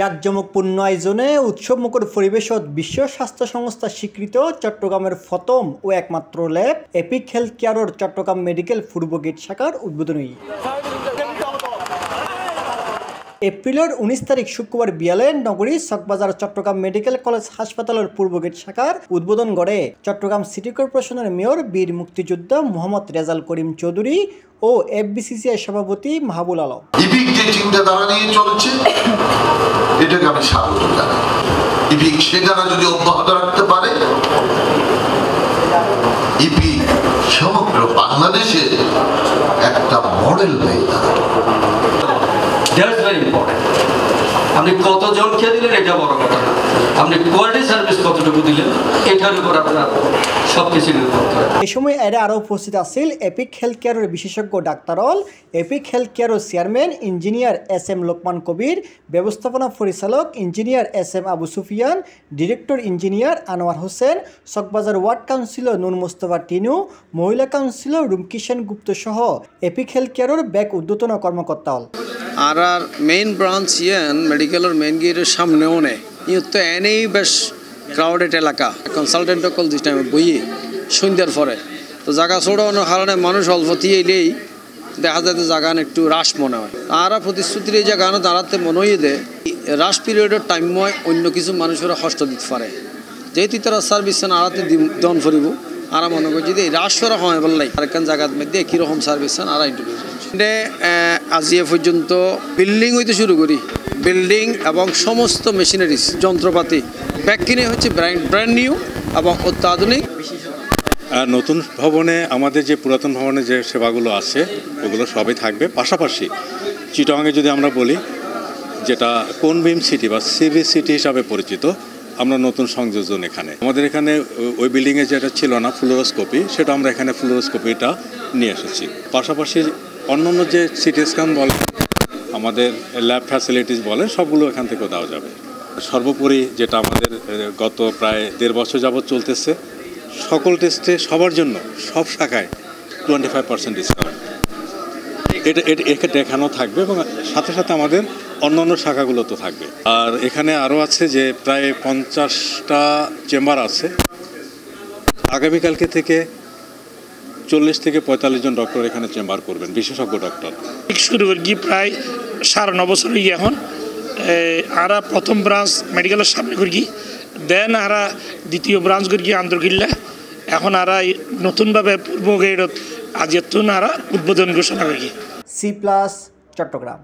জাঁকজমকপূর্ণ আয়োজনে উৎসবমুখর পরিবেশত বিশ্ব স্বাস্থ্য সংস্থা স্বীকৃত চট্টগ্রামের প্রথম ও একমাত্র ল্যাব এপিক হেলথ কেয়ারের চট্টগ্রাম মেডিকেল পূর্ব গেট শাখার উদ্বোধনী। এপ্রিলের 19 তারিখ শুক্রবার বিয়ালে নগরী চকবাজার চট্টগ্রাম মেডিকেল কলেজ হাসপাতালের পূর্ব গেট শাখার উদ্বোধন করে চট্টগ্রাম সিটি কর্পোরেশনের মেয়র বীর মুক্তিযোদ্ধা মোহাম্মদ রেজাল করিম চৌধুরী ও এফবিসিসিআই সভাপতি মাহবুল আলম। ইপিক যে চিন্তাধারা নিয়ে চলছে এটাকে আমি স্বাগত জানাই। ইপিক সেটা যদি অব্যাহত রাখতে পারে ইপিক সমগ্র বাংলাদেশে একটা মডেল হয়ে দাঁড়াবে। That's very important. আপনি কতজনকে দিলেন এটা বড় কথা না, আপনি কোয়ালিটি সার্ভিস কতটুকু দিলেন এটার উপর আপনার সবকিছু নির্ভর করে। এই সময় এরা আরও উপস্থিত আছেন এপিক হেলথ কেয়ারের বিশেষজ্ঞ ডাক্তারল, এপিক হেলথ কেয়ারের chairman engineer SM Lokman Kabir, ব্যবস্থাপনা পরিচালক engineer SM Abu Sufian, director engineer Anwar Hossain, Chawkbazar ward councillor Nur Mostafa Tinu, মহিলা কাউন্সিলর রুমকিষান গুপ্ত সহ এপিক হেলথ কেয়ারের ব্যাক ঊর্ধ্বতন কর্মকর্তা। আর মেইন ব্রাঞ্চ মেডিকেলের মেইন গেটের সামনেও নেই তো এনেই বেশ ক্রাউডেড এলাকা। কনসালটেন্ট কল দিস টাইমে বইয়ে সন্ধ্যার পরে তো জায়গা ছোড়ানোর কারণে মানুষ অল্প এলেই দেখা যায় জায়গা একটু রাশ মনে হয়। আর প্রতিশ্রুতির এই জায়গা দাঁড়াতে মনে হয়ে দেয় রাশ পিরিয়ডের টাইময় অন্য কিছু মানুষেরা কষ্ট দিতে পারে, যেহেতু তারা সার্ভিস আড়াতে দন ফুরিব। আর মনে করি যদি রাশ করা হয় বললাই আরেকখান জায়গার মধ্যে কীরকম সার্ভিস আর ইন্ট্রোডিউস আজি এ পর্যন্ত বিল্ডিং হইতে শুরু করি, বিল্ডিং এবং সমস্ত মেশিনারিজ যন্ত্রপাতি ব্যাক কিনে হচ্ছে ব্র্যান্ড নিউ এবং অত্যাধুনিক। নতুন ভবনে আমাদের যে পুরাতন ভবনে যে সেবাগুলো আছে ওগুলো সবই থাকবে। পাশাপাশি চিটাগাংয়ে যদি আমরা বলি যেটা কোনবিম সিটি বা সিভি সিটি হিসাবে পরিচিত, আমরা নতুন সংযোজন এখানে আমাদের এখানে ওই বিল্ডিংয়ে যেটা ছিল না ফ্লোরোস্কোপি, সেটা আমরা এখানে ফ্লোরোস্কোপিটা নিয়ে এসেছি। পাশাপাশি অন্যান্য যে সিটি স্ক্যান বলে আমাদের ল্যাব ফ্যাসিলিটিস বলে সবগুলো এখান থেকে দেওয়া যাবে। সর্বোপরি যেটা আমাদের গত প্রায় 1.5 বছর যাবৎ চলতেছে, সকল টেস্টে সবার জন্য সব শাখায় 25% ডিসকাউন্ট এটা দেখানো থাকবে এবং সাথে সাথে আমাদের অন্যান্য শাখাগুলো তো থাকবে। আর এখানে আরও আছে যে প্রায় 50টা চেম্বার আছে। আগামীকালকে থেকে 40 থেকে 45 জন ডক্টর এখানে চেম্বার করবেন, বিশেষজ্ঞ ডক্টর। শুরু করি প্রায় 9.5 বছর হয়ে এখন আরা প্রথম ব্রাঞ্চ মেডিকেলের সামনে করি, দেন আরা দ্বিতীয় ব্রাঞ্চ করি আন্দরকিল্লা, এখন আরা নতুনভাবে পূর্ব গেট আজ আরা উদ্বোধন ঘোষণা করি। C+ চট্টগ্রাম।